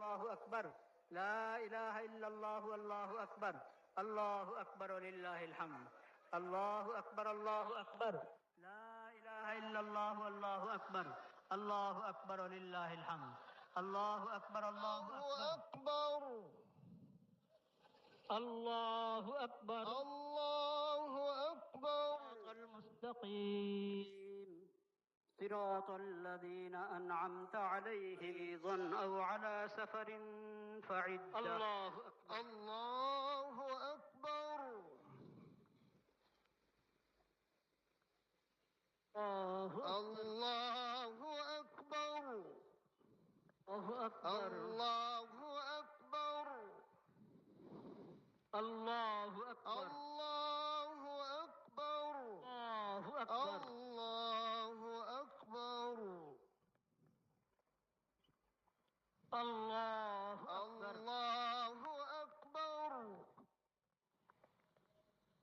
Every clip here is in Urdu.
الله أكبر لا إله إلا الله والله أكبر الله أكبر ولله الحمد الله أكبر الله أكبر لا إله إلا الله والله أكبر الله أكبر ولله الحمد الله أكبر الله أكبر الله أكبر الله أكبر صراط المستقيم صراط الذين أنعمت عليهم أو على سفر فعدة الله أكبر الله أكبر الله أكبر الله أكبر الله أكبر الله أكبر الله أكبر الله أكبر الله أكبر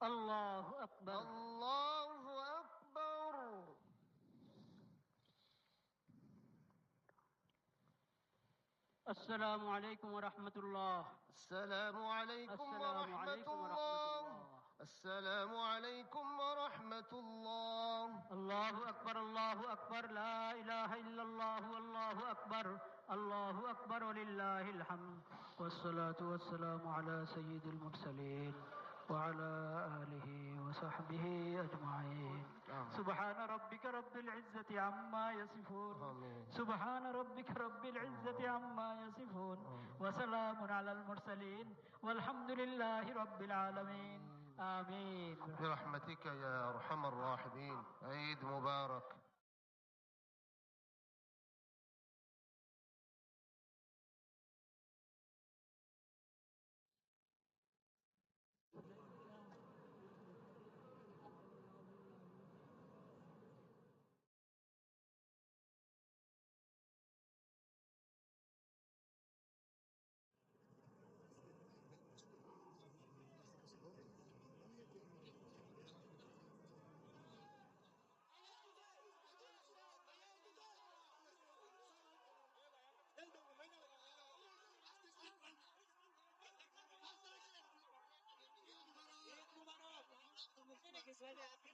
الله أكبر الله أكبر السلام عليكم ورحمة الله السلام عليكم ورحمة الله السلام عليكم ورحمة الله الله أكبر الله أكبر لا إله إلا الله والله أكبر الله أكبر ولله الحمد والصلاة والسلام على سيد المرسلين وعلى آله وصحبه أجمعين سبحان ربك رب العزة عما يصفون سبحان ربك رب العزة عما يصفون وسلام على المرسلين والحمد لله رب العالمين آمين برحمتك يا أرحم الراحمين. عيد مبارك. Tiene que suena.